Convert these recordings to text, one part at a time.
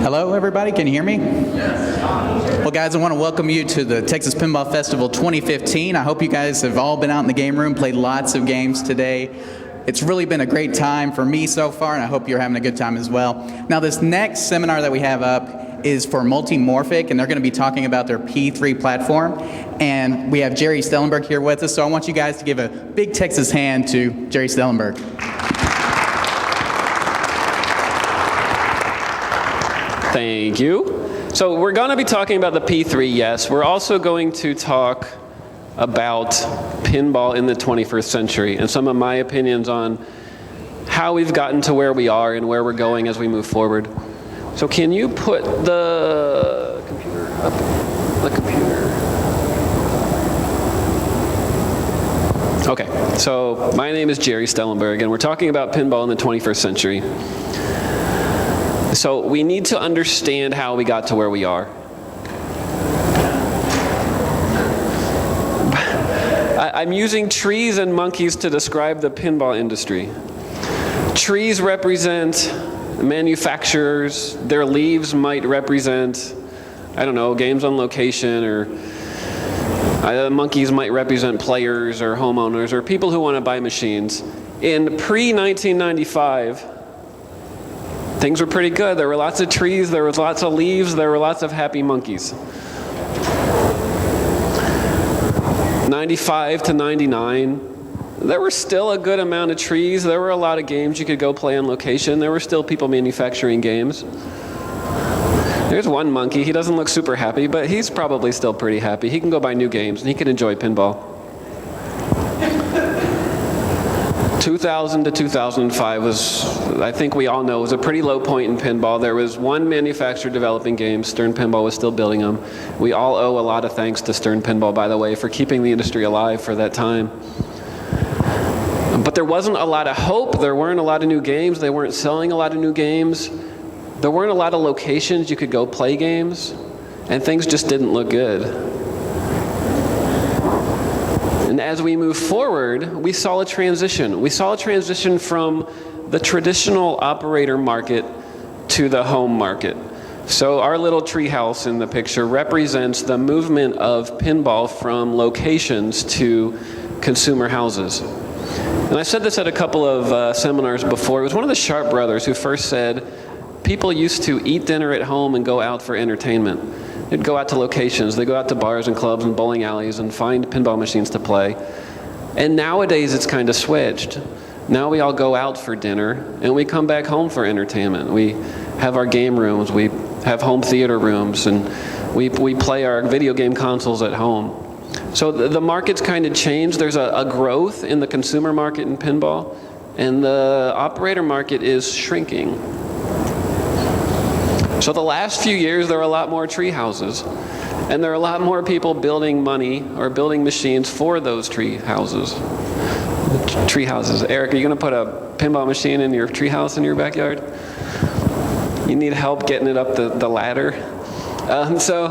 Hello, everybody. Can you hear me? Yes. Well, guys, I want to welcome you to the Texas Pinball Festival 2015. I hope you guys have all been out in the game room, played lots of games today. It's really been a great time for me so far, and I hope you're having a good time as well. Now, this next seminar that we have up is for Multimorphic, and they're going to be talking about their P3 platform. And we have Jerry Stellenberg here with us, so I want you guys to give a big Texas hand to Jerry Stellenberg. Thank you. So we're going to be talking about the P3, yes. We're also going to talk about pinball in the 21st century and some of my opinions on how we've gotten to where we are and where we're going as we move forward. So can you put the computer up? The computer. Okay, so my name is Jerry Stellenberg, and we're talking about pinball in the 21st century. So we need to understand how we got to where we are. I'm using trees and monkeys to describe the pinball industry. Trees represent manufacturers. Their leaves might represent, I don't know, games on location, or monkeys might represent players or homeowners or people who want to buy machines. In pre-1995, things were pretty good. There were lots of trees, there was lots of leaves, there were lots of happy monkeys. 95 to 99, there were still a good amount of trees. There were a lot of games you could go play on location. There were still people manufacturing games. There's one monkey. He doesn't look super happy, but he's probably still pretty happy. He can go buy new games, and he can enjoy pinball. 2000 to 2005 was, I think we all know, was a pretty low point in pinball. There was one manufacturer developing games. Stern Pinball was still building them. We all owe a lot of thanks to Stern Pinball, by the way, for keeping the industry alive for that time. But there wasn't a lot of hope. There weren't a lot of new games. They weren't selling a lot of new games. There weren't a lot of locations you could go play games, and things just didn't look good. And as we move forward, we saw a transition. We saw a transition from the traditional operator market to the home market. So our little treehouse in the picture represents the movement of pinball from locations to consumer houses. And I said this at a couple of seminars before. It was one of the Sharp brothers who first said, people used to eat dinner at home and go out for entertainment. They'd go out to locations. They'd go out to bars and clubs and bowling alleys and find pinball machines to play. And nowadays it's kind of switched. Now we all go out for dinner and we come back home for entertainment. We have our game rooms, we have home theater rooms, and we play our video game consoles at home. So the market's kind of changed. There's a growth in the consumer market in pinball, and the operator market is shrinking. So the last few years, there are a lot more tree houses, and there are a lot more people building money or building machines for those tree houses. Eric, are you going to put a pinball machine in your tree house in your backyard? You need help getting it up the ladder? So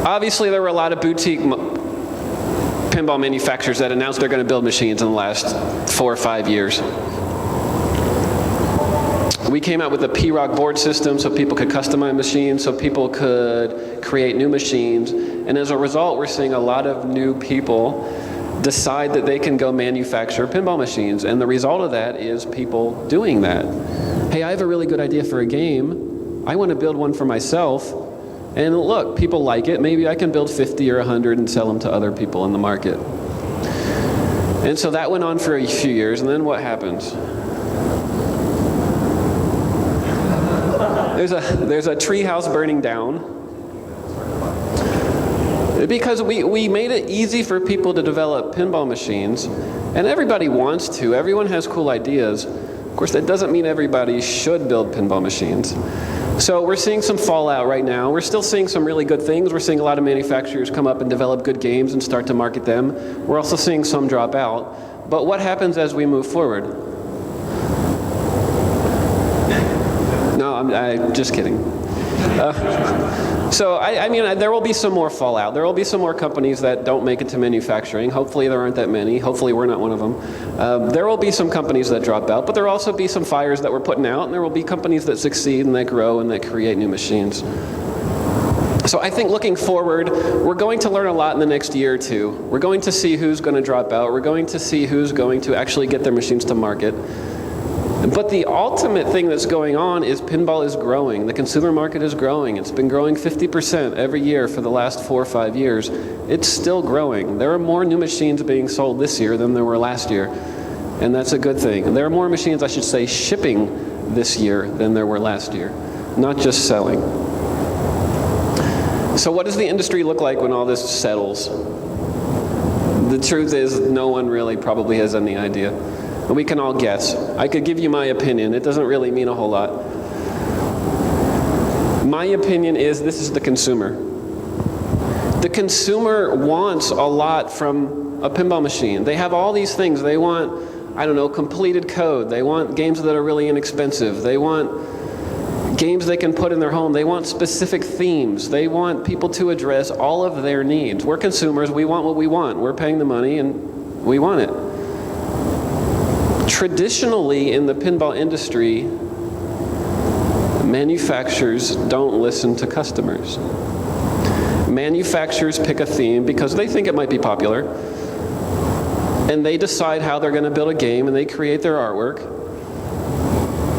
obviously there were a lot of boutique pinball manufacturers that announced they're going to build machines in the last 4 or 5 years. We came out with a P-Rock board system so people could customize machines, so people could create new machines. And as a result, we're seeing a lot of new people decide that they can go manufacture pinball machines. And the result of that is people doing that. Hey, I have a really good idea for a game. I want to build one for myself. And look, people like it. Maybe I can build 50 or 100 and sell them to other people in the market. And so that went on for a few years. And then what happens? There's a tree house burning down because we made it easy for people to develop pinball machines, and everybody wants to. Everyone has cool ideas. Of course, that doesn't mean everybody should build pinball machines. So we're seeing some fallout right now. We're still seeing some really good things. We're seeing a lot of manufacturers come up and develop good games and start to market them. We're also seeing some drop out. But what happens as we move forward? No, I'm just kidding. So, I mean, there will be some more fallout. There will be some more companies that don't make it to manufacturing. Hopefully there aren't that many. Hopefully we're not one of them. There will be some companies that drop out, but there will also be some fires that we're putting out, and there will be companies that succeed and that grow and that create new machines. So I think looking forward, we're going to learn a lot in the next year or two. We're going to see who's going to drop out. We're going to see who's going to actually get their machines to market. But the ultimate thing that's going on is pinball is growing. The consumer market is growing. It's been growing 50% every year for the last 4 or 5 years. It's still growing. There are more new machines being sold this year than there were last year, and that's a good thing. There are more machines, I should say, shipping this year than there were last year, not just selling. So what does the industry look like when all this settles? The truth is, no one really probably has any idea. We can all guess. I could give you my opinion. It doesn't really mean a whole lot. My opinion is this is the consumer. The consumer wants a lot from a pinball machine. They have all these things. They want, I don't know, completed code. They want games that are really inexpensive. They want games they can put in their home. They want specific themes. They want people to address all of their needs. We're consumers. We want what we want. We're paying the money and we want it. Traditionally, in the pinball industry, manufacturers don't listen to customers. Manufacturers pick a theme because they think it might be popular, and they decide how they're going to build a game, and they create their artwork.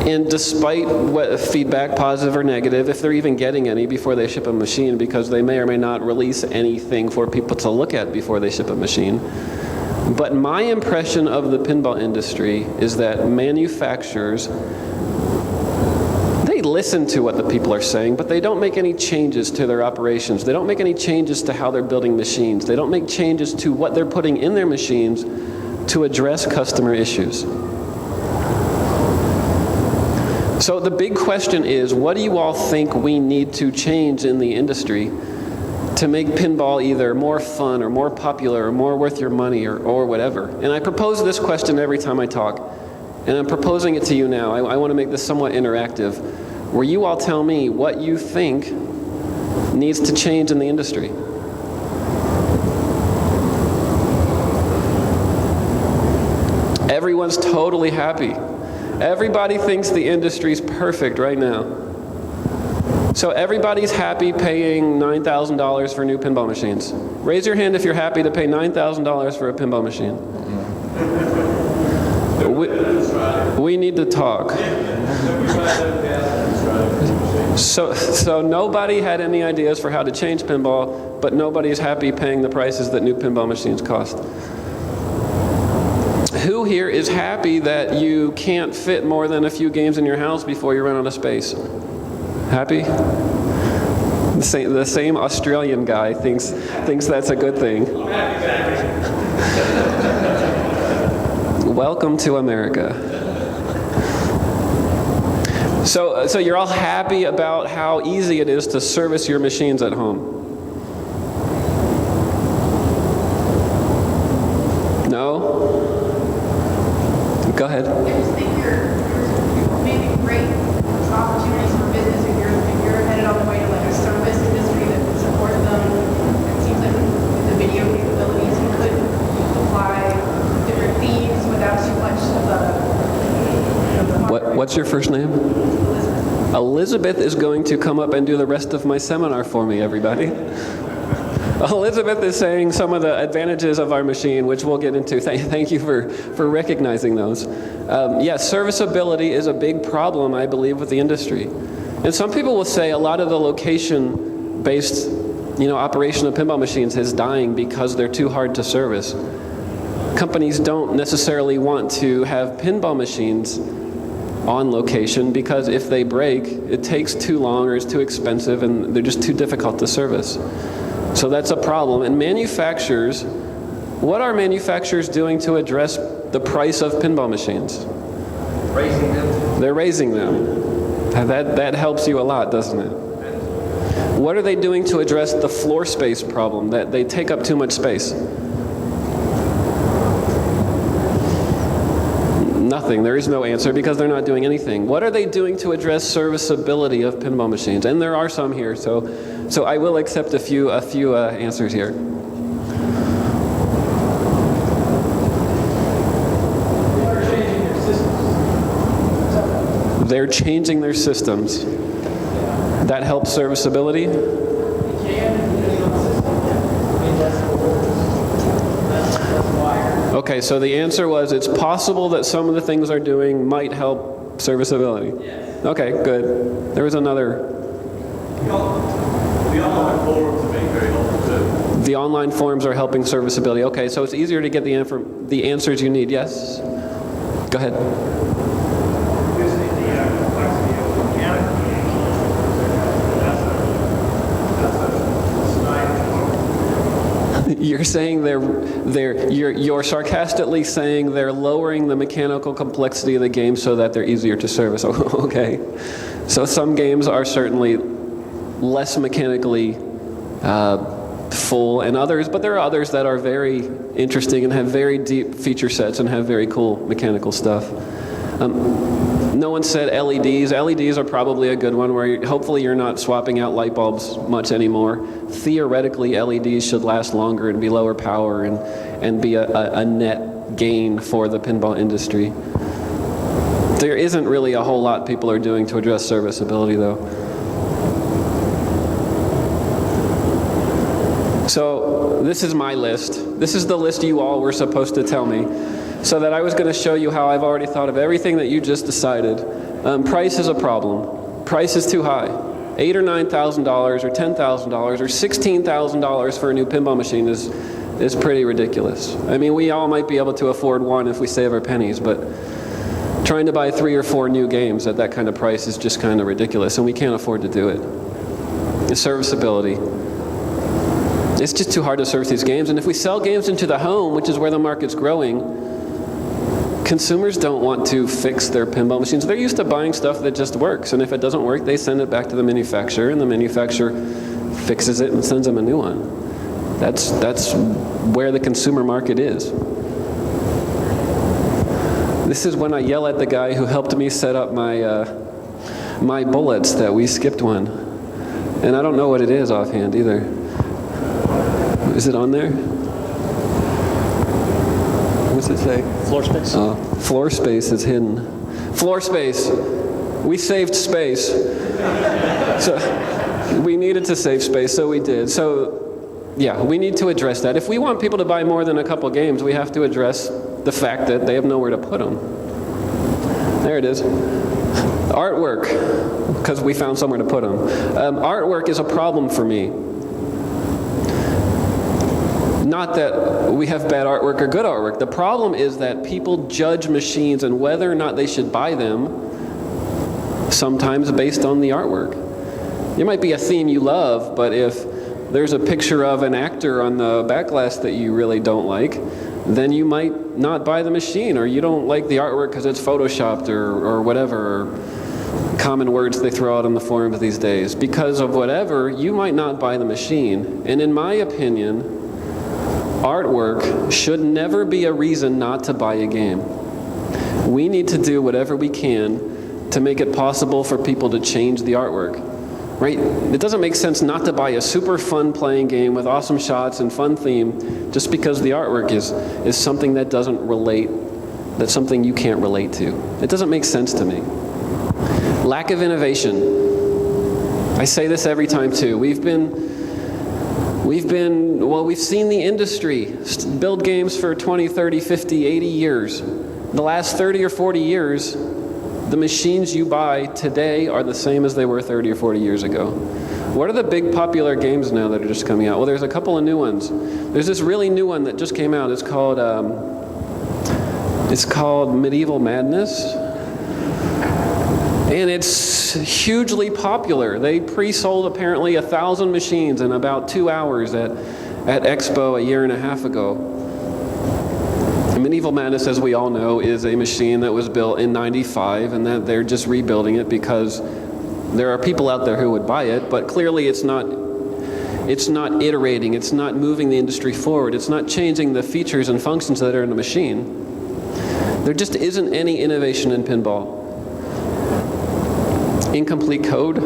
And despite what feedback, positive or negative, if they're even getting any before they ship a machine, because they may or may not release anything for people to look at before they ship a machine. But my impression of the pinball industry is that manufacturers, they listen to what the people are saying, but they don't make any changes to their operations. They don't make any changes to how they're building machines. They don't make changes to what they're putting in their machines to address customer issues. So the big question is, what do you all think we need to change in the industry to make pinball either more fun or more popular or more worth your money or whatever? And I propose this question every time I talk, and I'm proposing it to you now. I want to make this somewhat interactive, where you all tell me what you think needs to change in the industry. Everyone's totally happy. Everybody thinks the industry's perfect right now. So everybody's happy paying $9,000 for new pinball machines. Raise your hand if you're happy to pay $9,000 for a pinball machine. We need to talk. So nobody had any ideas for how to change pinball, but nobody's happy paying the prices that new pinball machines cost. Who here is happy that you can't fit more than a few games in your house before you run out of space? Happy? The same Australian guy thinks that's a good thing. Welcome to America. So you're all happy about how easy it is to service your machines at home? No? Go ahead. I just think you're maybe great opportunities for business if you're headed on the way to like a service industry that would support them. It seems like with the video capabilities, you could apply different themes without too much of the What's your first name? Elizabeth. Elizabeth is going to come up and do the rest of my seminar for me, everybody. Elizabeth is saying some of the advantages of our machine, which we'll get into. Thank you for recognizing those. Yes, serviceability is a big problem, I believe, with the industry. And some people will say a lot of the location-based, operation of pinball machines is dying because they're too hard to service. Companies don't necessarily want to have pinball machines on location because if they break, it takes too long or it's too expensive and they're just too difficult to service. So that's a problem. And manufacturers, what are manufacturers doing to address the price of pinball machines? Raising them. They're raising them. That helps you a lot, doesn't it? What are they doing to address the floor space problem, that they take up too much space? Nothing. There is no answer because they're not doing anything. What are they doing to address serviceability of pinball machines? And there are some here, so I will accept a few answers here. They're changing their systems. That helps serviceability. Okay, so the answer was it's possible that some of the things they're doing might help serviceability. Okay, good. There was another. The online forums are being very helpful too. The online forums are helping serviceability. Okay, so it's easier to get the answers you need. Yes? Go ahead. You're saying you're sarcastically saying they're lowering the mechanical complexity of the game so that they're easier to service. Okay. So some games are certainly less mechanically full and others, but there are others that are very interesting and have very deep feature sets and have very cool mechanical stuff. No one said LEDs. LEDs are probably a good one where hopefully you're not swapping out light bulbs much anymore. Theoretically, LEDs should last longer and be lower power and be a net gain for the pinball industry. There isn't really a whole lot people are doing to address serviceability though. So this is my list. This is the list you all were supposed to tell me. So that I was going to show you how I've already thought of everything that you just decided. Price is a problem. Price is too high. $8,000 or $9,000 or $10,000 or $16,000 for a new pinball machine is pretty ridiculous. I mean, we all might be able to afford one if we save our pennies, but trying to buy 3 or 4 new games at that kind of price is just kind of ridiculous, and we can't afford to do it. The serviceability. It's just too hard to service these games, and if we sell games into the home, which is where the market's growing, consumers don't want to fix their pinball machines. They're used to buying stuff that just works, and if it doesn't work, they send it back to the manufacturer, and the manufacturer fixes it and sends them a new one. That's where the consumer market is. This is when I yell at the guy who helped me set up my bullets that we skipped one. And I don't know what it is offhand either. Is it on there? What's it say? Floor space. Floor space is hidden. Floor space. We saved space. So we needed to save space, so we did. So yeah, we need to address that. If we want people to buy more than a couple games, we have to address the fact that they have nowhere to put them. There it is. Artwork, because we found somewhere to put them. Artwork is a problem for me. Not that we have bad artwork or good artwork. The problem is that people judge machines and whether or not they should buy them sometimes based on the artwork. There might be a theme you love, but if there's a picture of an actor on the back glass that you really don't like, then you might not buy the machine, or you don't like the artwork because it's photoshopped or whatever, or common words they throw out on the forums these days. Because of whatever, you might not buy the machine. And in my opinion, artwork should never be a reason not to buy a game. We need to do whatever we can to make it possible for people to change the artwork, right? It doesn't make sense not to buy a super fun playing game with awesome shots and fun theme just because the artwork is something that doesn't relate, that's something you can't relate to. It doesn't make sense to me. Lack of innovation. I say this every time too. We've seen the industry build games for 20, 30, 50, 80 years. The last 30 or 40 years, the machines you buy today are the same as they were 30 or 40 years ago. What are the big popular games now that are just coming out? Well, there's a couple of new ones. There's this really new one that just came out. It's called Medieval Madness. And it's hugely popular. They pre-sold apparently 1,000 machines in about 2 hours at Expo a year and a half ago. Medieval Madness, as we all know, is a machine that was built in '95, and that they're just rebuilding it because there are people out there who would buy it, but clearly it's not iterating, it's not moving the industry forward, it's not changing the features and functions that are in the machine. There just isn't any innovation in pinball. Incomplete code.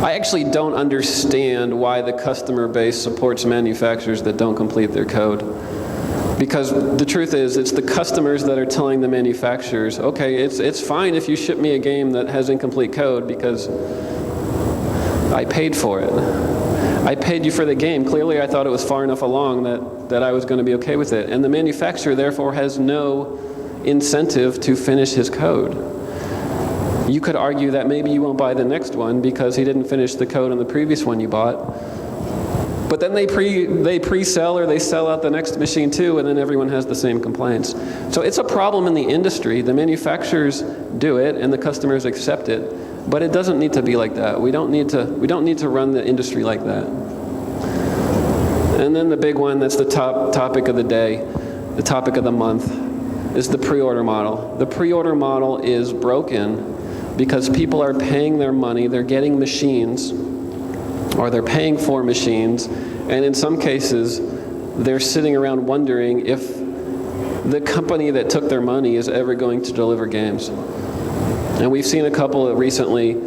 I actually don't understand why the customer base supports manufacturers that don't complete their code. Because the truth is, it's the customers that are telling the manufacturers, okay, it's fine if you ship me a game that has incomplete code because I paid for it. I paid you for the game. Clearly I thought it was far enough along that I was going to be okay with it. And the manufacturer therefore has no incentive to finish his code. You could argue that maybe you won't buy the next one because he didn't finish the code on the previous one you bought. But then they pre-sell or they sell out the next machine too, and then everyone has the same complaints. So it's a problem in the industry. The manufacturers do it and the customers accept it, but it doesn't need to be like that. We don't need to run the industry like that. And then the big one, that's the top topic of the day, the topic of the month, is the pre-order model. The pre-order model is broken because people are paying their money, they're getting machines, or they're paying for machines, and in some cases, they're sitting around wondering if the company that took their money is ever going to deliver games. And we've seen a couple that recently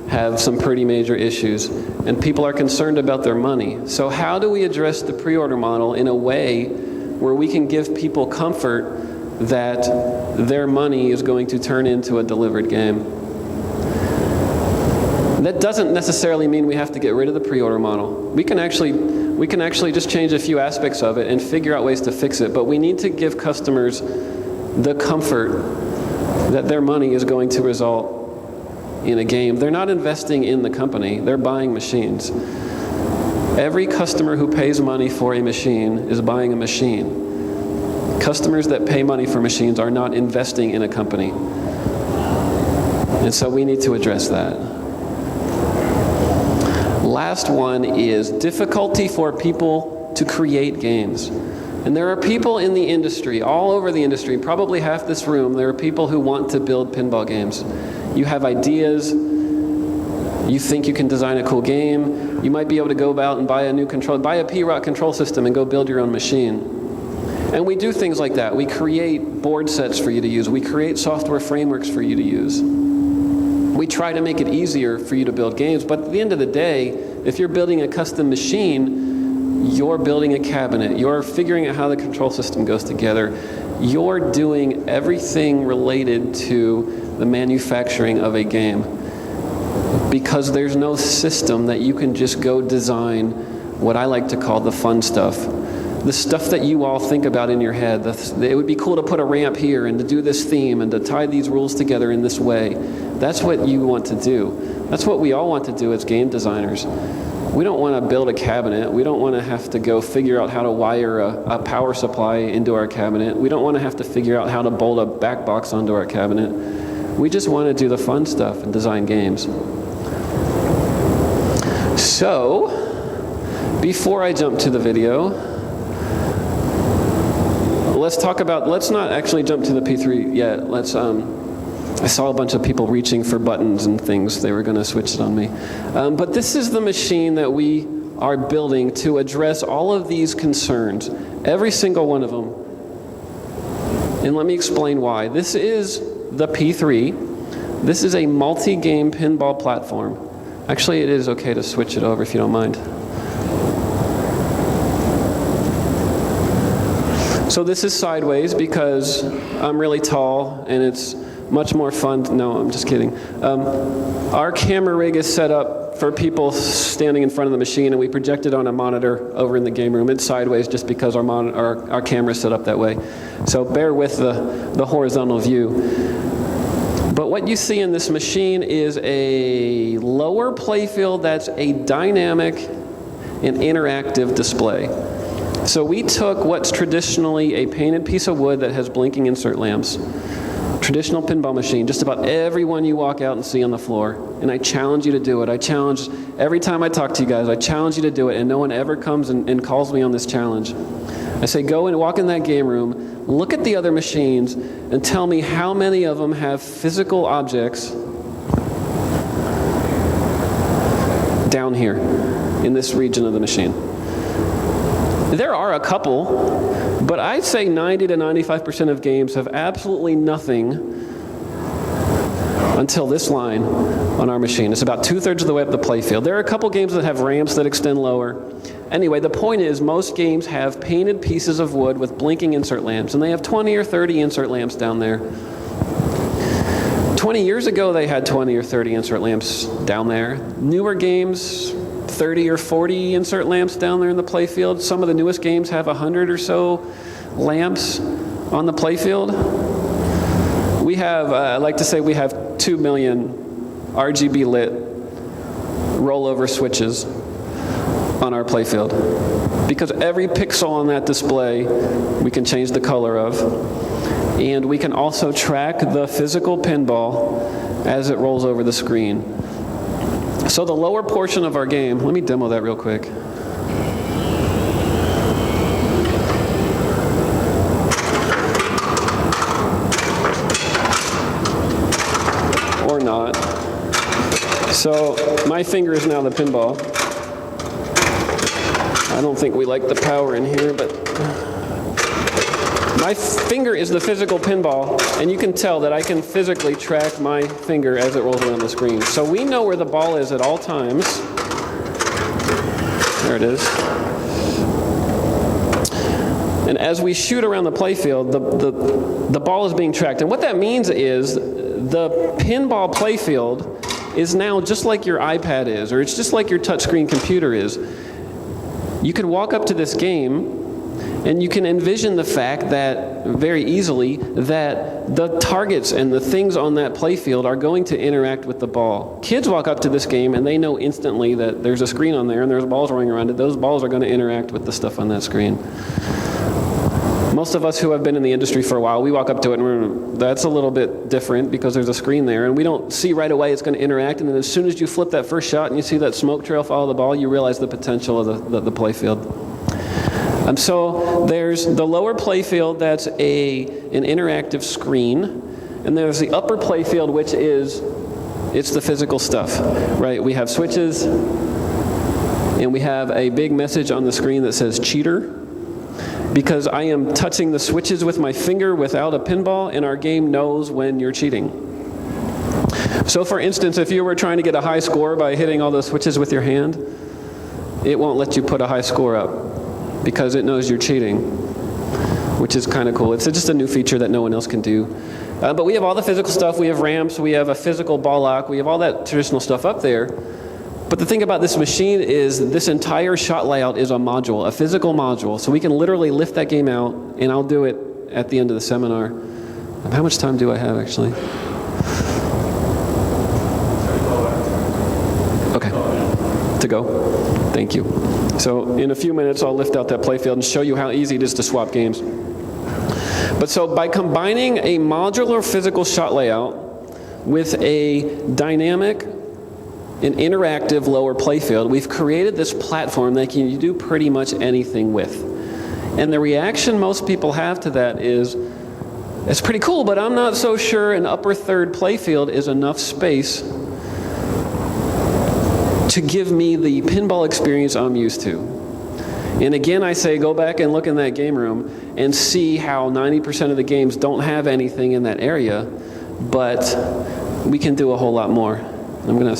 have some pretty major issues, and people are concerned about their money. So how do we address the pre-order model in a way where we can give people comfort that their money is going to turn into a delivered game? That doesn't necessarily mean we have to get rid of the pre-order model. We can actually just change a few aspects of it and figure out ways to fix it, but we need to give customers the comfort that their money is going to result in a game. They're not investing in the company, they're buying machines. Every customer who pays money for a machine is buying a machine. Customers that pay money for machines are not investing in a company. And so we need to address that. Last one is difficulty for people to create games. And there are people in the industry, all over the industry, probably half this room, there are people who want to build pinball games. You have ideas, you think you can design a cool game, you might be able to go out and buy a new control, buy a P-Rock control system and go build your own machine. And we do things like that. We create board sets for you to use. We create software frameworks for you to use. We try to make it easier for you to build games, but at the end of the day, if you're building a custom machine, you're building a cabinet, you're figuring out how the control system goes together, you're doing everything related to the manufacturing of a game. Because there's no system that you can just go design what I like to call the fun stuff. The stuff that you all think about in your head. It would be cool to put a ramp here and to do this theme and to tie these rules together in this way. That's what you want to do. That's what we all want to do as game designers. We don't want to build a cabinet. We don't want to have to go figure out how to wire a power supply into our cabinet. We don't want to have to figure out how to bolt a back box onto our cabinet. We just want to do the fun stuff and design games. So, before I jump to the video, let's not actually jump to the P3 yet. I saw a bunch of people reaching for buttons and things. They were going to switch it on me. But this is the machine that we are building to address all of these concerns, every single one of them. And let me explain why. This is the P3. This is a multi-game pinball platform. Actually, it is okay to switch it over if you don't mind. So this is sideways because I'm really tall and it's much more fun. No, I'm just kidding. Our camera rig is set up for people standing in front of the machine, and we project it on a monitor over in the game room. It's sideways just because our camera is set up that way. So bear with the horizontal view. But what you see in this machine is a lower playfield that's a dynamic and interactive display. So we took what's traditionally a painted piece of wood that has blinking insert lamps, traditional pinball machine, just about everyone you walk out and see on the floor. And I challenge you to do it. Every time I talk to you guys, I challenge you to do it, and no one ever comes and calls me on this challenge. I say, go and walk in that game room, look at the other machines, and tell me how many of them have physical objects down here in this region of the machine. There are a couple, but I'd say 90 to 95% of games have absolutely nothing until this line on our machine. It's about 2/3 of the way up the playfield. There are a couple games that have ramps that extend lower. Anyway, the point is most games have painted pieces of wood with blinking insert lamps, and they have 20 or 30 insert lamps down there. 20 years ago, they had 20 or 30 insert lamps down there. Newer games, 30 or 40 insert lamps down there in the playfield. Some of the newest games have 100 or so lamps on the playfield. We have, I like to say we have 2 million RGB lit rollover switches on our playfield. Because every pixel on that display we can change the color of. And we can also track the physical pinball as it rolls over the screen. So the lower portion of our game, let me demo that real quick. Or not. So my finger is now the pinball. I don't think we like the power in here, but my finger is the physical pinball, and you can tell that I can physically track my finger as it rolls around the screen. So we know where the ball is at all times. There it is. And as we shoot around the playfield, the ball is being tracked. And what that means is the pinball playfield is now just like your iPad is, or it's just like your touchscreen computer is. You can walk up to this game and you can envision the fact that, very easily, that the targets and the things on that playfield are going to interact with the ball. Kids walk up to this game and they know instantly that there's a screen on there and there's balls rolling around it. Those balls are going to interact with the stuff on that screen. Most of us who have been in the industry for a while, we walk up to it and that's a little bit different because there's a screen there and we don't see right away it's going to interact, and then as soon as you flip that first shot and you see that smoke trail follow the ball, you realize the potential of the playfield. So there's the lower playfield, that's an interactive screen, and there's the upper playfield, which is, it's the physical stuff, right? We have switches, and we have a big message on the screen that says cheater, because I am touching the switches with my finger without a pinball, and our game knows when you're cheating. So for instance, if you were trying to get a high score by hitting all those switches with your hand, it won't let you put a high score up, because it knows you're cheating, which is kind of cool. It's just a new feature that no one else can do. But we have all the physical stuff. We have ramps. We have a physical ball lock. We have all that traditional stuff up there. But the thing about this machine is this entire shot layout is a module, a physical module. So we can literally lift that game out, and I'll do it at the end of the seminar. How much time do I have, actually? Okay, to go. Thank you. So in a few minutes, I'll lift out that playfield and show you how easy it is to swap games. But so by combining a modular physical shot layout with a dynamic and interactive lower playfield, we've created this platform that you do pretty much anything with. And the reaction most people have to that is, it's pretty cool, but I'm not so sure an upper third playfield is enough space to give me the pinball experience I'm used to. And again, I say go back and look in that game room and see how 90% of the games don't have anything in that area, but we can do a whole lot more. I'm gonna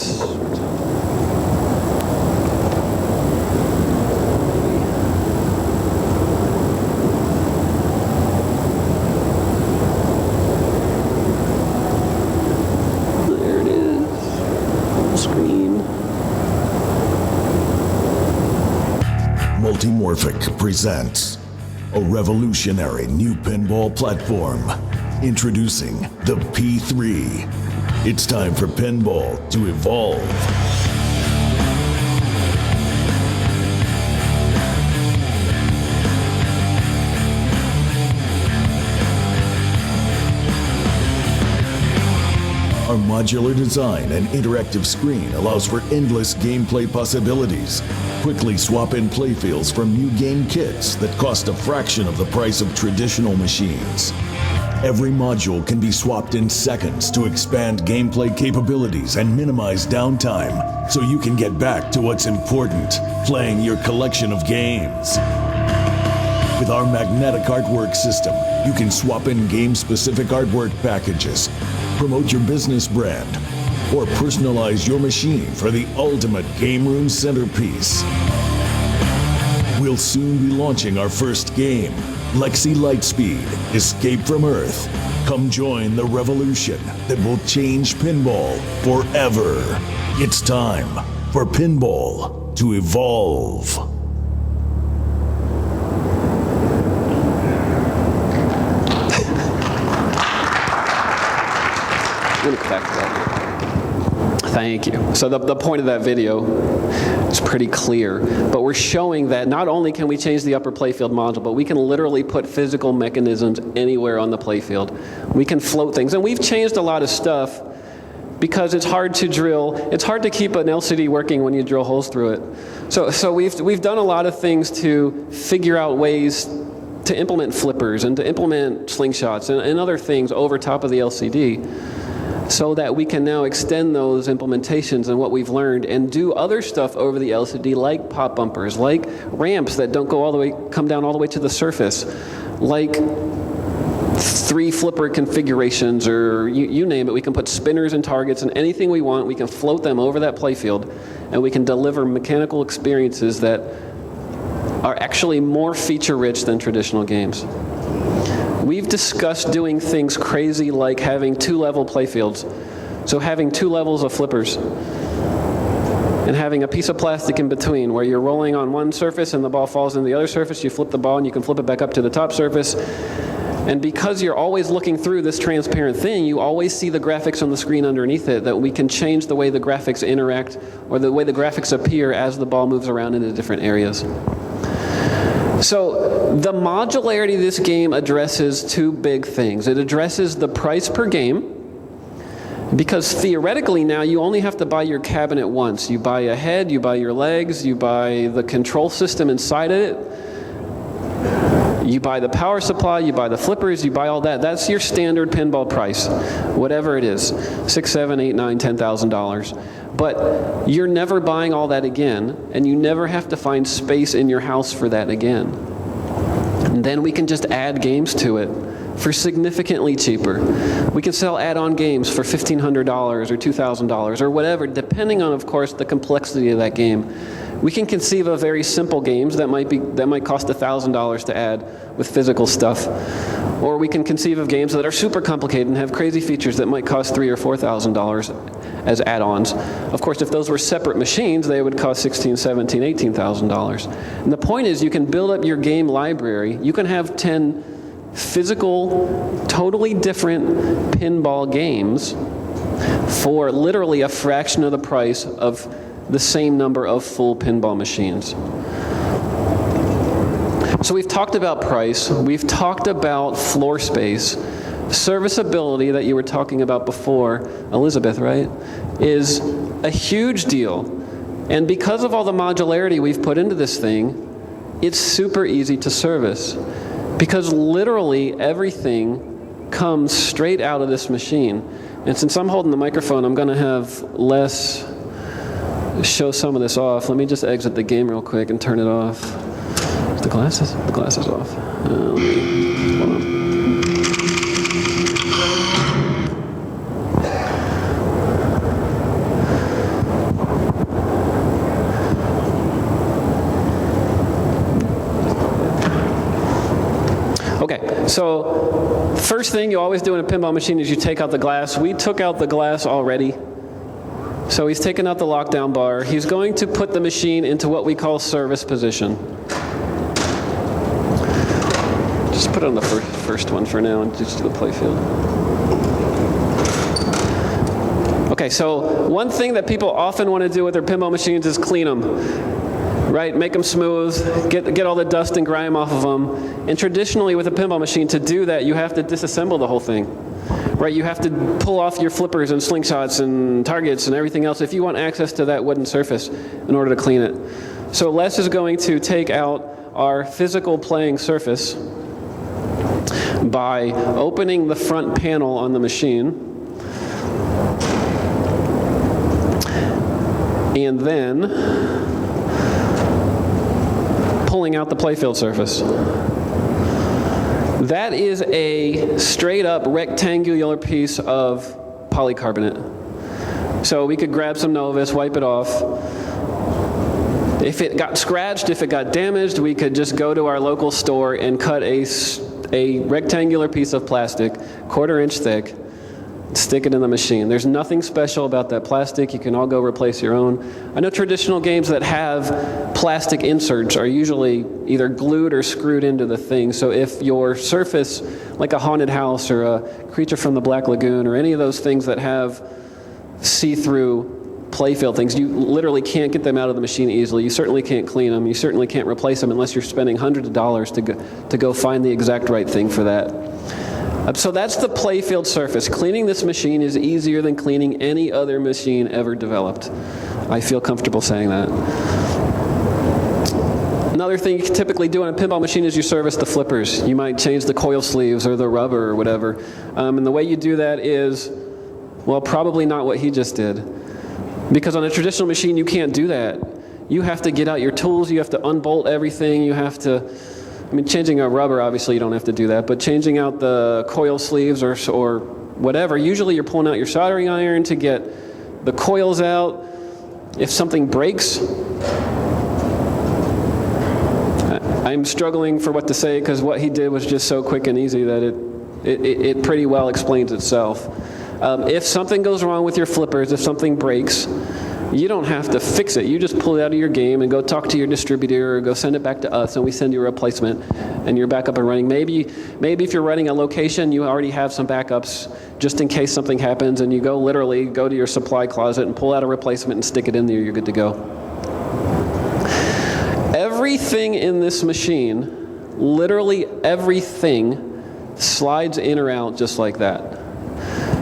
there it is, screen. Multimorphic presents a revolutionary new pinball platform. Introducing the P3. It's time for pinball to evolve. Our modular design and interactive screen allows for endless gameplay possibilities. Quickly swap in playfields from new game kits that cost a fraction of the price of traditional machines. Every module can be swapped in seconds to expand gameplay capabilities and minimize downtime, so you can get back to what's important, playing your collection of games. With our magnetic artwork system, you can swap in game-specific artwork packages, promote your business brand, or personalize your machine for the ultimate game room centerpiece. We'll soon be launching our first game, Lexi Lightspeed, Escape from Earth. Come join the revolution that will change pinball forever. It's time for pinball to evolve. I'm gonna back that. Thank you. So the point of that video is pretty clear, but we're showing that not only can we change the upper playfield module, but we can literally put physical mechanisms anywhere on the playfield. We can float things, and we've changed a lot of stuff because it's hard to drill. It's hard to keep an LCD working when you drill holes through it. So we've done a lot of things to figure out ways to implement flippers and to implement slingshots and other things over top of the LCD, so that we can now extend those implementations and what we've learned and do other stuff over the LCD, like pop bumpers, like ramps that don't go all the way, come down all the way to the surface, like 3 flipper configurations, or you name it. We can put spinners and targets and anything we want. We can float them over that playfield, and we can deliver mechanical experiences that are actually more feature-rich than traditional games. We've discussed doing things crazy like having 2-level playfields. So having 2 levels of flippers and having a piece of plastic in between where you're rolling on one surface and the ball falls in the other surface. You flip the ball and you can flip it back up to the top surface. And because you're always looking through this transparent thing, you always see the graphics on the screen underneath it, that we can change the way the graphics interact or the way the graphics appear as the ball moves around into different areas. So the modularity of this game addresses 2 big things. It addresses the price per game, because theoretically now you only have to buy your cabinet once. You buy a head, you buy your legs, you buy the control system inside of it, you buy the power supply, you buy the flippers, you buy all that. That's your standard pinball price, whatever it is, $6, $7, $8, $9, $10,000. But you're never buying all that again, and you never have to find space in your house for that again. And then we can just add games to it for significantly cheaper. We can sell add-on games for $1,500 or $2,000 or whatever, depending on, of course, the complexity of that game. We can conceive of very simple games that might cost $1,000 to add with physical stuff. Or we can conceive of games that are super complicated and have crazy features that might cost $3,000 or $4,000 as add-ons. Of course, if those were separate machines, they would cost $16,000, $17,000, $18,000. And the point is, you can build up your game library. You can have 10 physical, totally different pinball games for literally a fraction of the price of the same number of full pinball machines. So we've talked about price, we've talked about floor space. Serviceability that you were talking about before, Elizabeth, right, is a huge deal. And because of all the modularity we've put into this thing, it's super easy to service. Because literally everything comes straight out of this machine. And since I'm holding the microphone, I'm going to have Les show some of this off. Let me just exit the game real quick and turn it off. The glasses off. Hold on. Okay, so first thing you always do in a pinball machine is you take out the glass. We took out the glass already. So he's taken out the lockdown bar. He's going to put the machine into what we call service position. Just put it on the first one for now and just do the playfield. Okay, so one thing that people often want to do with their pinball machines is clean them. Right, make them smooth, get all the dust and grime off of them. And traditionally with a pinball machine, to do that, you have to disassemble the whole thing. Right, you have to pull off your flippers and slingshots and targets and everything else if you want access to that wooden surface in order to clean it. So Les is going to take out our physical playing surface by opening the front panel on the machine and then pulling out the playfield surface. That is a straight up rectangular piece of polycarbonate. So we could grab some Novus, wipe it off. If it got scratched, if it got damaged, we could just go to our local store and cut a rectangular piece of plastic, 1/4 inch thick, stick it in the machine. There's nothing special about that plastic. You can all go replace your own. I know traditional games that have plastic inserts are usually either glued or screwed into the thing. So if your surface, like a haunted house or a Creature from the Black Lagoon or any of those things that have see-through playfield things, you literally can't get them out of the machine easily. You certainly can't clean them. You certainly can't replace them unless you're spending hundreds of dollars to go find the exact right thing for that. So that's the playfield surface. Cleaning this machine is easier than cleaning any other machine ever developed. I feel comfortable saying that. Another thing you can typically do on a pinball machine is you service the flippers. You might change the coil sleeves or the rubber or whatever. And the way you do that is, well, probably not what he just did. Because on a traditional machine, you can't do that. You have to get out your tools, you have to unbolt everything, you have to, I mean, changing a rubber, obviously you don't have to do that, but changing out the coil sleeves or whatever, usually you're pulling out your soldering iron to get the coils out. If something breaks, I'm struggling for what to say because what he did was just so quick and easy that it pretty well explains itself. If something goes wrong with your flippers, if something breaks, you don't have to fix it. You just pull it out of your game and go talk to your distributor or go send it back to us and we send you a replacement and you're back up and running. Maybe if you're running a location, you already have some backups just in case something happens and you literally go to your supply closet and pull out a replacement and stick it in there, you're good to go. Everything in this machine, literally everything, slides in or out just like that.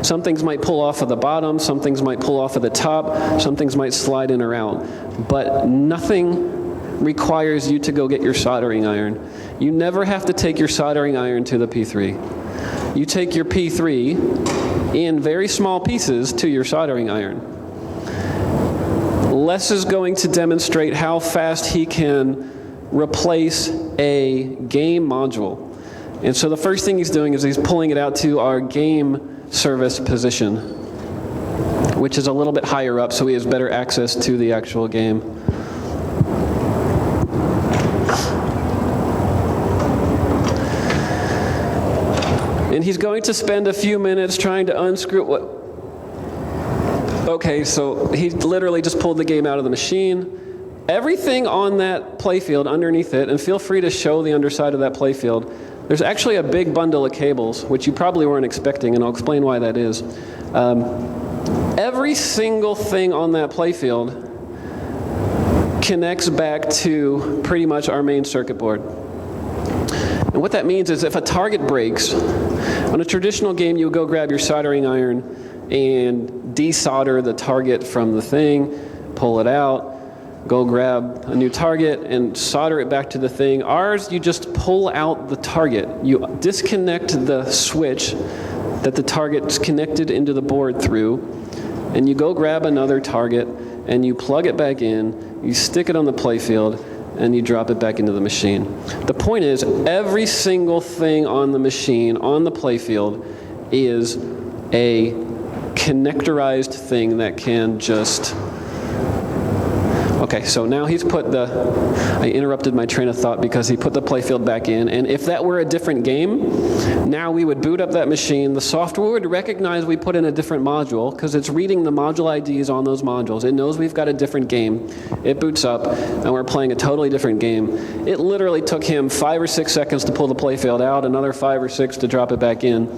Some things might pull off of the bottom, some things might pull off of the top, some things might slide in or out. But nothing requires you to go get your soldering iron. You never have to take your soldering iron to the P3. You take your P3 in very small pieces to your soldering iron. Les is going to demonstrate how fast he can replace a game module. And so the first thing he's doing is he's pulling it out to our game service position, which is a little bit higher up, so he has better access to the actual game. And he's going to spend a few minutes trying to unscrew what. Okay, so he literally just pulled the game out of the machine. Everything on that playfield underneath it, and feel free to show the underside of that playfield, there's actually a big bundle of cables, which you probably weren't expecting, and I'll explain why that is. Every single thing on that playfield connects back to pretty much our main circuit board. And what that means is if a target breaks, on a traditional game you would go grab your soldering iron and desolder the target from the thing, pull it out, go grab a new target and solder it back to the thing. Ours, you just pull out the target. You disconnect the switch that the target's connected into the board through, and you go grab another target and you plug it back in, you stick it on the playfield, and you drop it back into the machine. The point is, every single thing on the machine, on the playfield, is a connectorized thing that can just... Okay, so now he's put I interrupted my train of thought because he put the playfield back in, and if that were a different game, now we would boot up that machine. The software would recognize we put in a different module because it's reading the module IDs on those modules. It knows we've got a different game. It boots up, and we're playing a totally different game. It literally took him 5 or 6 seconds to pull the playfield out, another 5 or 6 to drop it back in,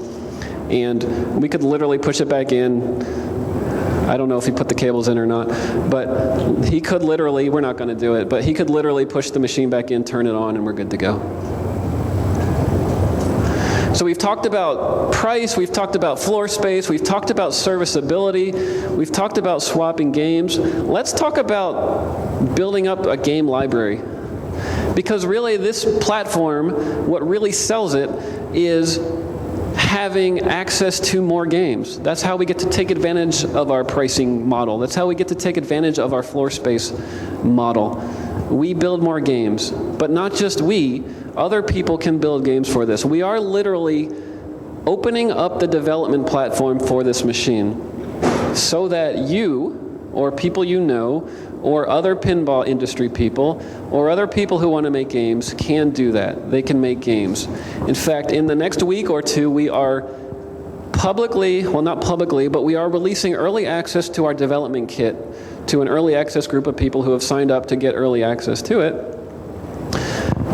and we could literally push it back in. I don't know if he put the cables in or not, but he could literally, we're not going to do it, but he could literally push the machine back in, turn it on, and we're good to go. So we've talked about price, we've talked about floor space, we've talked about serviceability, we've talked about swapping games. Let's talk about building up a game library. Because really this platform, what really sells it is having access to more games. That's how we get to take advantage of our pricing model. That's how we get to take advantage of our floor space model. we build more games. But not just we, other people can build games for this. We are literally opening up the development platform for this machine so that you, or people you know, or other pinball industry people, or other people who want to make games can do that. They can make games. In fact, in the next week or two, we are publicly, well, not publicly, but we are releasing early access to our development kit to an early access group of people who have signed up to get early access to it,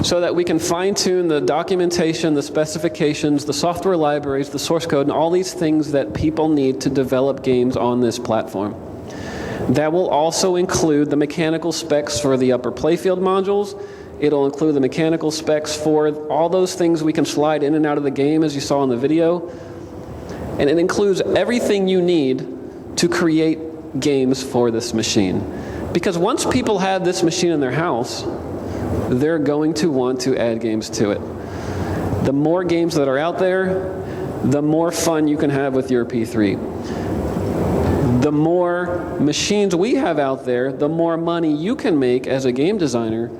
so that we can fine-tune the documentation, the specifications, the software libraries, the source code, and all these things that people need to develop games on this platform. That will also include the mechanical specs for the upper playfield modules. It'll include the mechanical specs for all those things we can slide in and out of the game, as you saw in the video. And it includes everything you need to create games for this machine. Because once people have this machine in their house, they're going to want to add games to it. The more games that are out there, the more fun you can have with your P3. The more machines we have out there, the more money you can make as a game designer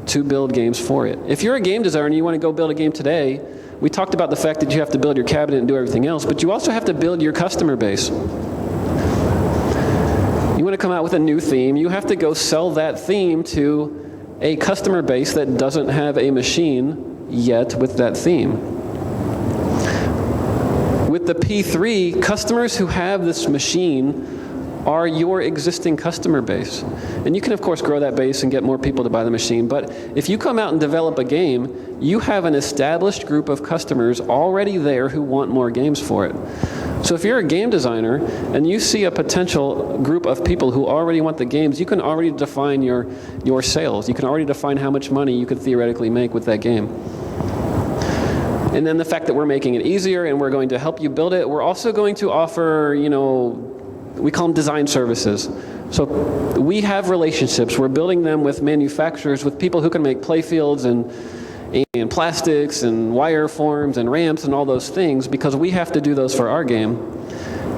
to build games for it. If you're a game designer and you want to go build a game today, we talked about the fact that you have to build your cabinet and do everything else, but you also have to build your customer base. You want to come out with a new theme, you have to go sell that theme to a customer base that doesn't have a machine yet with that theme. With the P3, customers who have this machine are your existing customer base. And you can, of course, grow that base and get more people to buy the machine. But if you come out and develop a game, you have an established group of customers already there who want more games for it. So if you're a game designer and you see a potential group of people who already want the games, you can already define your sales. You can already define how much money you could theoretically make with that game. And then the fact that we're making it easier and we're going to help you build it, we're also going to offer, we call them design services. So we have relationships. We're building them with manufacturers, with people who can make playfields and plastics and wire forms and ramps and all those things, because we have to do those for our game.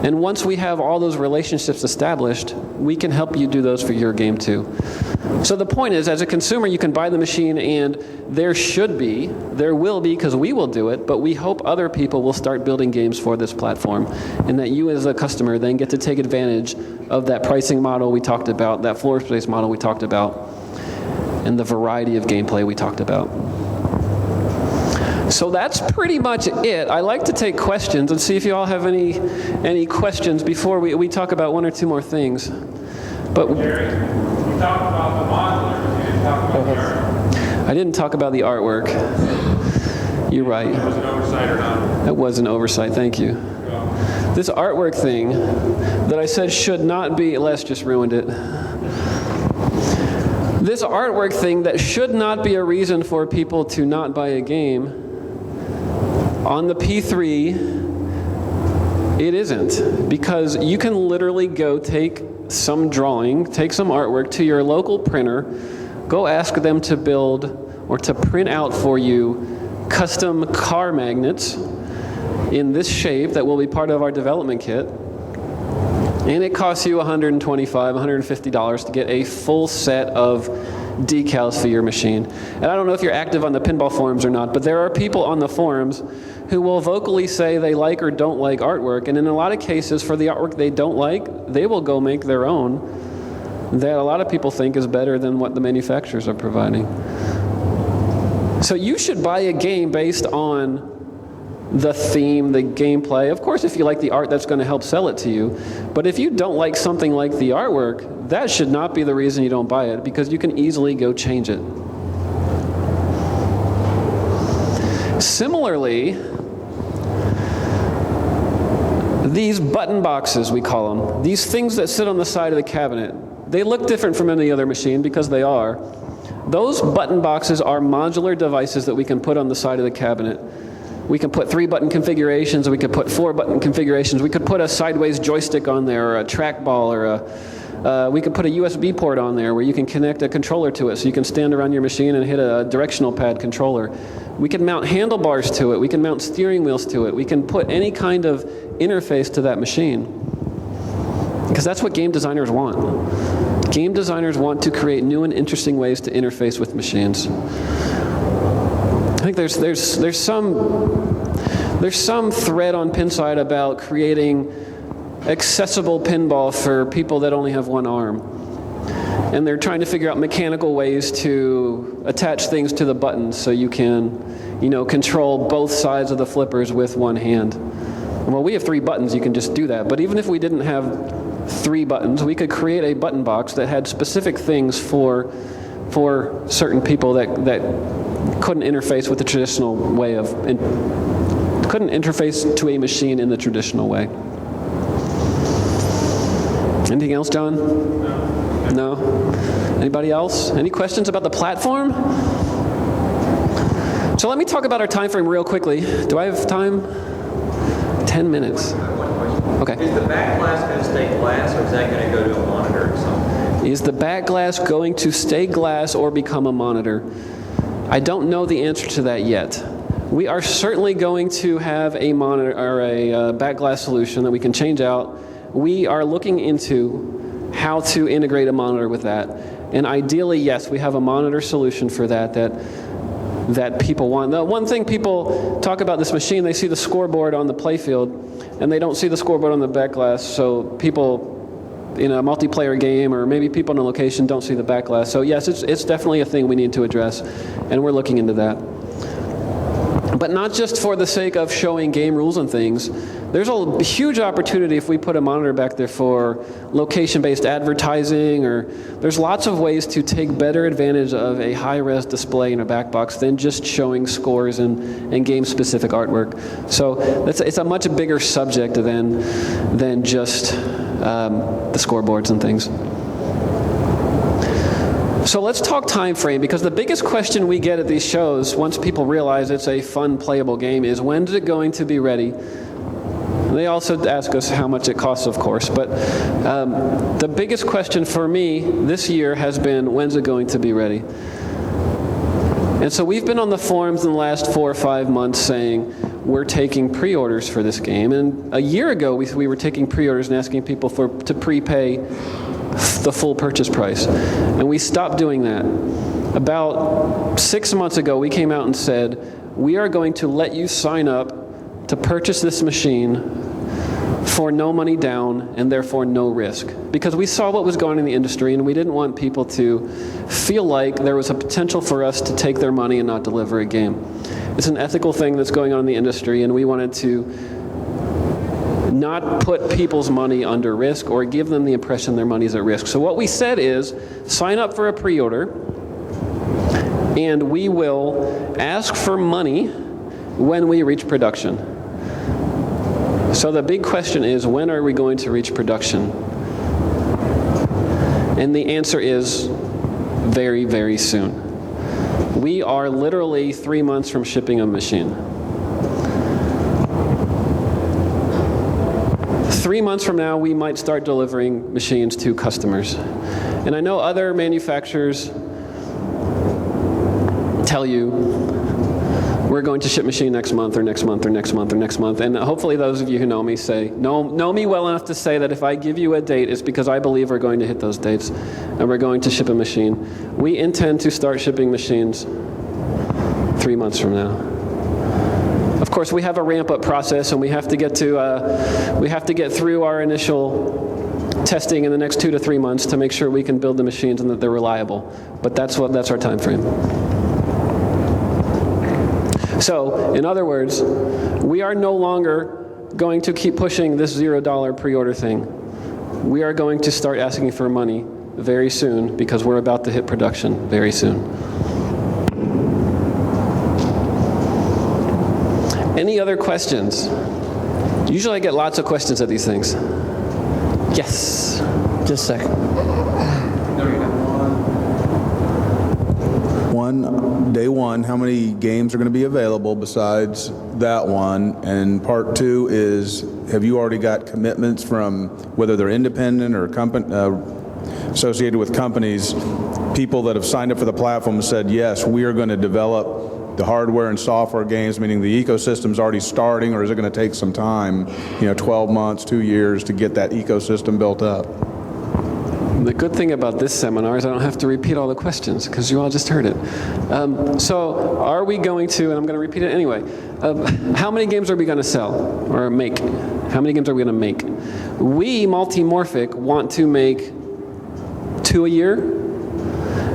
And once we have all those relationships established, we can help you do those for your game too. So the point is, as a consumer, you can buy the machine, and there will be, because we will do it, but we hope other people will start building games for this platform, and that you as a customer then get to take advantage of that pricing model we talked about, that floor space model we talked about, and the variety of gameplay we talked about. So that's pretty much it. I like to take questions and see if you all have any questions before we talk about one or two more things. But Jerry, you talked about the modulars, you didn't talk about the artwork. I didn't talk about the artwork. You're right. Was it an oversight or not? That was an oversight, thank you. This artwork thing that I said should not be, Les just ruined it. This artwork thing that should not be a reason for people to not buy a game, on the P3, it isn't. Because you can literally go take some drawing, take some artwork to your local printer, go ask them to build or to print out for you custom car magnets in this shape that will be part of our development kit. And it costs you $125, $150 to get a full set of decals for your machine. And I don't know if you're active on the pinball forums or not, but there are people on the forums who will vocally say they like or don't like artwork, and in a lot of cases, for the artwork they don't like, they will go make their own that a lot of people think is better than what the manufacturers are providing. So you should buy a game based on the theme, the gameplay. Of course, if you like the art, that's going to help sell it to you. But if you don't like something like the artwork, that should not be the reason you don't buy it, because you can easily go change it. Similarly, these button boxes, we call them, these things that sit on the side of the cabinet, they look different from any other machine because they are. Those button boxes are modular devices that we can put on the side of the cabinet. We can put 3-button configurations, we could put 4-button configurations, we could put a sideways joystick on there, or a trackball, or we could put a USB port on there where you can connect a controller to it so you can stand around your machine and hit a directional pad controller. We can mount handlebars to it, we can mount steering wheels to it, we can put any kind of interface to that machine. Because that's what game designers want. Game designers want to create new and interesting ways to interface with machines. I think there's some thread on Pinside about creating accessible pinball for people that only have one arm. And they're trying to figure out mechanical ways to attach things to the buttons so you can, control both sides of the flippers with one hand. Well, we have 3 buttons, you can just do that. But even if we didn't have 3 buttons, we could create a button box that had specific things for certain people that couldn't interface with the traditional way of, couldn't interface to a machine in the traditional way. Anything else, John? No? Anybody else? Any questions about the platform? So let me talk about our time frame real quickly. Do I have time? 10 minutes. Okay. Is the back glass going to stay glass, or is that going to go to a monitor or something? Is the back glass going to stay glass or become a monitor? I don't know the answer to that yet. We are certainly going to have a monitor or a back glass solution that we can change out. We are looking into how to integrate a monitor with that. And ideally, yes, we have a monitor solution for that people want. The one thing people talk about this machine, they see the scoreboard on the playfield, and they don't see the scoreboard on the back glass. So people in a multiplayer game, or maybe people in a location, don't see the back glass. So yes, it's definitely a thing we need to address, and we're looking into that. But not just for the sake of showing game rules and things. There's a huge opportunity if we put a monitor back there for location-based advertising, or there's lots of ways to take better advantage of a high-res display in a back box than just showing scores and game-specific artwork. So it's a much bigger subject than just the scoreboards and things. So let's talk time frame, because the biggest question we get at these shows, once people realize it's a fun, playable game, is when is it going to be ready? And they also ask us how much it costs, of course. But the biggest question for me this year has been, when's it going to be ready? And so we've been on the forums in the last 4 or 5 months saying we're taking pre-orders for this game. And a year ago, we were taking pre-orders and asking people to prepay the full purchase price. And we stopped doing that. About 6 months ago, we came out and said, we are going to let you sign up to purchase this machine for no money down and therefore no risk. Because we saw what was going on in the industry, and we didn't want people to feel like there was a potential for us to take their money and not deliver a game. It's an ethical thing that's going on in the industry, and we wanted to not put people's money under risk or give them the impression their money's at risk. So what we said is, sign up for a pre-order, and we will ask for money when we reach production. So the big question is, when are we going to reach production? And the answer is very, very soon. We are literally 3 months from shipping a machine. 3 months from now, we might start delivering machines to customers. And I know other manufacturers tell you, we're going to ship machine next month or next month or next month or next month. And hopefully those of you who know me know me well enough to say that if I give you a date, it's because I believe we're going to hit those dates and we're going to ship a machine. We intend to start shipping machines 3 months from now. Of course, we have a ramp-up process, and we have to get through our initial testing in the next 2 to 3 months to make sure we can build the machines and that they're reliable. But that's our time frame. So, in other words, we are no longer going to keep pushing this $0 pre-order thing. We are going to start asking for money very soon, because we're about to hit production very soon. Any other questions? Usually I get lots of questions at these things. Yes. Just a second. Day one, how many games are going to be available besides that one? And part two is, have you already got commitments from, whether they're independent or associated with companies, people that have signed up for the platform and said, yes, we are going to develop the hardware and software games, meaning the ecosystem's already starting, or is it going to take some time, 12 months, 2 years to get that ecosystem built up? The good thing about this seminar is I don't have to repeat all the questions because you all just heard it. So are we going to, and I'm going to repeat it anyway, how many games are we going to sell or make? How many games are we going to make? We, Multimorphic, want to make 2 a year.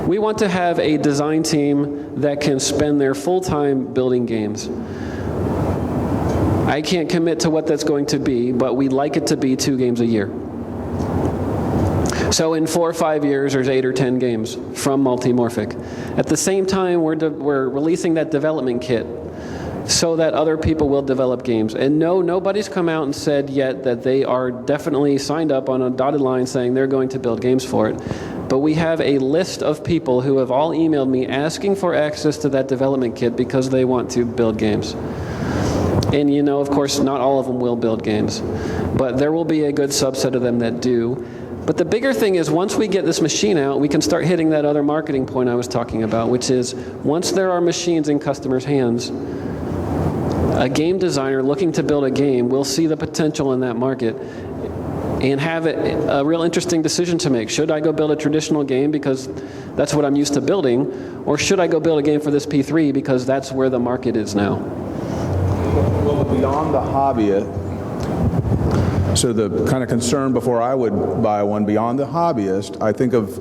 We want to have a design team that can spend their full time building games. I can't commit to what that's going to be, but we'd like it to be 2 games a year. So in 4 or 5 years, there's 8 or 10 games from Multimorphic. At the same time, we're releasing that development kit so that other people will develop games. And no, nobody's come out and said yet that they are definitely signed up on a dotted line saying they're going to build games for it. But we have a list of people who have all emailed me asking for access to that development kit because they want to build games. And you know, of course, not all of them will build games, but there will be a good subset of them that do. But the bigger thing is once we get this machine out, we can start hitting that other marketing point I was talking about, which is once there are machines in customers' hands, a game designer looking to build a game will see the potential in that market and have a real interesting decision to make. Should I go build a traditional game because that's what I'm used to building, or should I go build a game for this P3 because that's where the market is now? Well, beyond the hobbyist, so the kind of concern before I would buy one, beyond the hobbyist, I think of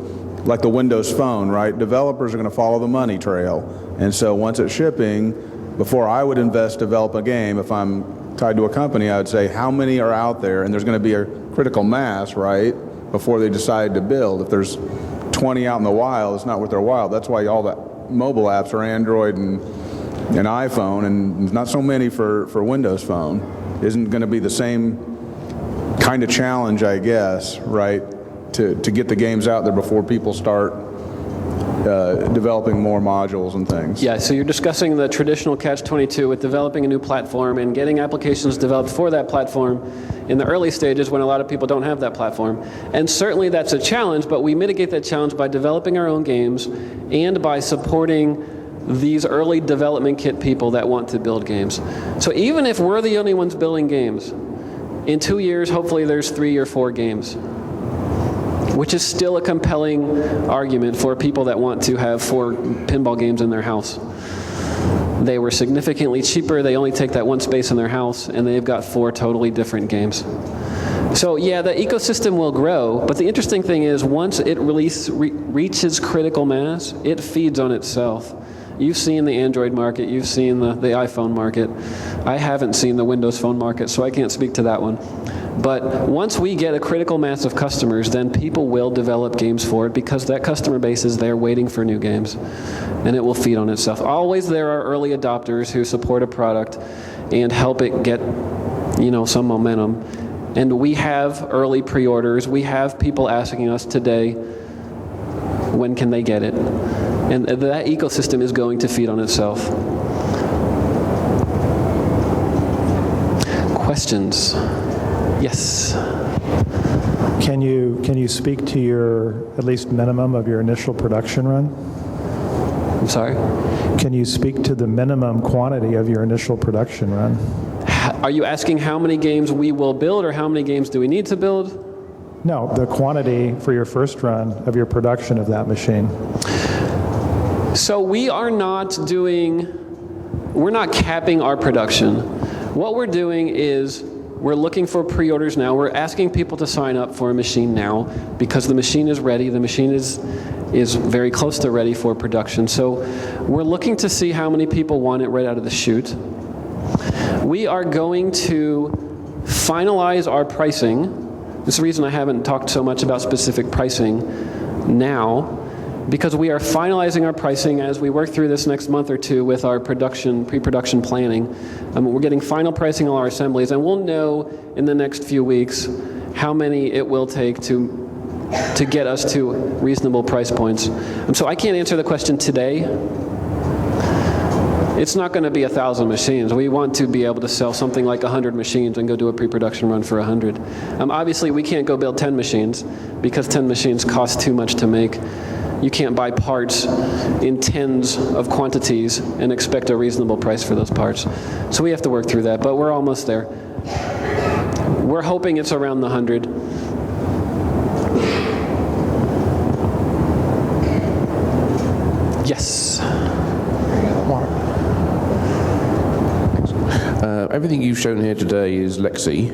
like the Windows Phone, right? Developers are going to follow the money trail. And so once it's shipping, before I would develop a game, if I'm tied to a company, I would say how many are out there, and there's going to be a critical mass, right, before they decide to build. If there's 20 out in the wild, it's not worth their while. That's why all the mobile apps are Android and iPhone, and not so many for Windows Phone. Isn't going to be the same kind of challenge, I guess, right, to get the games out there before people start developing more modules and things. Yeah, so you're discussing the traditional catch-22 with developing a new platform and getting applications developed for that platform in the early stages when a lot of people don't have that platform. And certainly that's a challenge, but we mitigate that challenge by developing our own games and by supporting these early development kit people that want to build games. So even if we're the only ones building games, in 2 years, hopefully there's 3 or 4 games, which is still a compelling argument for people that want to have 4 pinball games in their house. They were significantly cheaper, they only take that one space in their house, and they've got 4 totally different games. So yeah, the ecosystem will grow, but the interesting thing is once it reaches critical mass, it feeds on itself. You've seen the Android market, you've seen the iPhone market. I haven't seen the Windows Phone market, so I can't speak to that one. But once we get a critical mass of customers, then people will develop games for it because that customer base is there waiting for new games, and it will feed on itself. Always there are early adopters who support a product and help it get, you know, some momentum. And we have early pre-orders. We have people asking us today, when can they get it? And that ecosystem is going to feed on itself. Questions? Yes. Can you speak to your at least minimum of your initial production run? I'm sorry? Can you speak to the minimum quantity of your initial production run? Are you asking how many games we will build or how many games do we need to build? No, the quantity for your first run of your production of that machine. So we're not capping our production. What we're doing is we're looking for pre-orders now. We're asking people to sign up for a machine now because the machine is ready. The machine is very close to ready for production. So we're looking to see how many people want it right out of the chute. We are going to finalize our pricing. This is the reason I haven't talked so much about specific pricing now, because we are finalizing our pricing as we work through this next month or two with our pre-production planning. We're getting final pricing on our assemblies, and we'll know in the next few weeks how many it will take to get us to reasonable price points. So I can't answer the question today. It's not going to be 1,000 machines. We want to be able to sell something like 100 machines and go do a pre-production run for 100. Obviously, we can't go build 10 machines because 10 machines cost too much to make. You can't buy parts in tens of quantities and expect a reasonable price for those parts. So we have to work through that, but we're almost there. We're hoping it's around the 100. Yes. Everything you've shown here today is Lexi.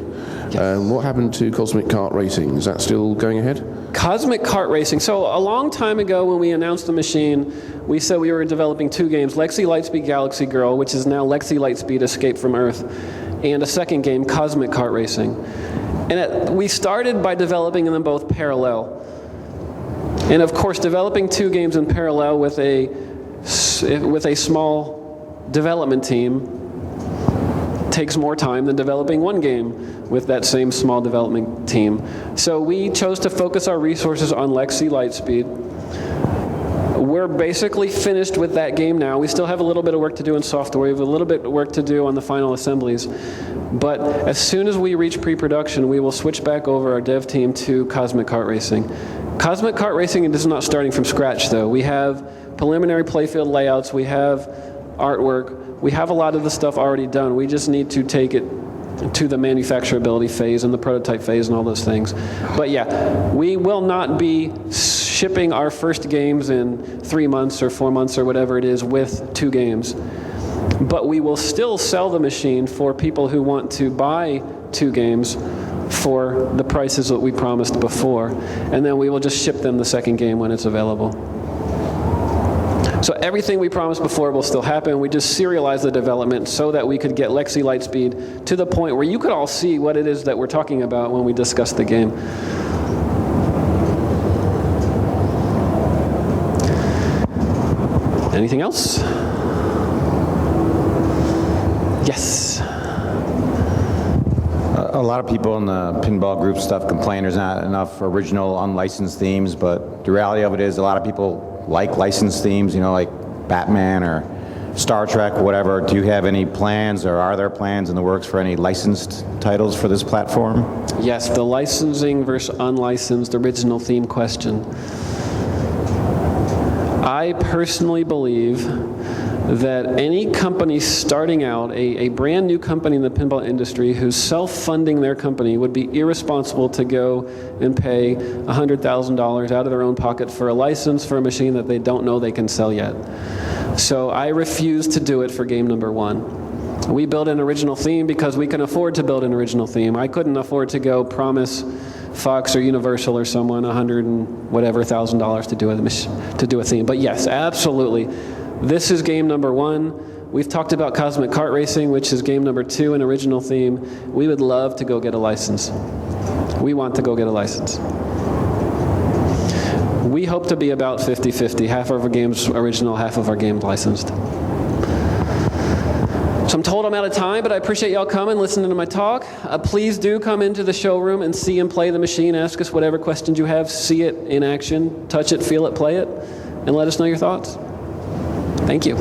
What happened to Cosmic Kart Racing? Is that still going ahead? Cosmic Kart Racing. So a long time ago when we announced the machine, we said we were developing 2 games, Lexi Lightspeed Galaxy Girl, which is now Lexi Lightspeed Escape from Earth, and a second game, Cosmic Kart Racing. And we started by developing them both parallel. And of course, developing 2 games in parallel with a small development team takes more time than developing 1 game with that same small development team. So we chose to focus our resources on Lexi Lightspeed. We're basically finished with that game now. We still have a little bit of work to do in software. We have a little bit of work to do on the final assemblies. But as soon as we reach pre-production, we will switch back over our dev team to Cosmic Kart Racing. Cosmic Kart Racing is not starting from scratch, though. We have preliminary playfield layouts. We have artwork. We have a lot of the stuff already done. We just need to take it to the manufacturability phase and the prototype phase and all those things. But yeah, we will not be shipping our first games in 3 months or 4 months or whatever it is with 2 games. But we will still sell the machine for people who want to buy 2 games for the prices that we promised before. And then we will just ship them the second game when it's available. So everything we promised before will still happen. We just serialized the development so that we could get Lexi Lightspeed to the point where you could all see what it is that we're talking about when we discuss the game. Anything else? Yes. A lot of people in the pinball group stuff complain there's not enough original unlicensed themes, but the reality of it is a lot of people like licensed themes, you know, like Batman or Star Trek, whatever. Do you have any plans, or are there plans in the works for any licensed titles for this platform? Yes, the licensing versus unlicensed original theme question. I personally believe that any company starting out, a brand new company in the pinball industry who's self-funding their company, would be irresponsible to go and pay $100,000 out of their own pocket for a license for a machine that they don't know they can sell yet. So I refuse to do it for game number 1. We built an original theme because we can afford to build an original theme. I couldn't afford to go promise Fox or Universal or someone $100,000 to do a theme. But yes, absolutely. This is game number 1. We've talked about Cosmic Kart Racing, which is game number 2, an original theme. We would love to go get a license. We want to go get a license. We hope to be about 50-50, half of our games original, half of our games licensed. So I'm told I'm out of time, but I appreciate y'all coming, listening to my talk. Please do come into the showroom and see and play the machine. Ask us whatever questions you have. See it in action. Touch it, feel it, play it, and let us know your thoughts. Thank you.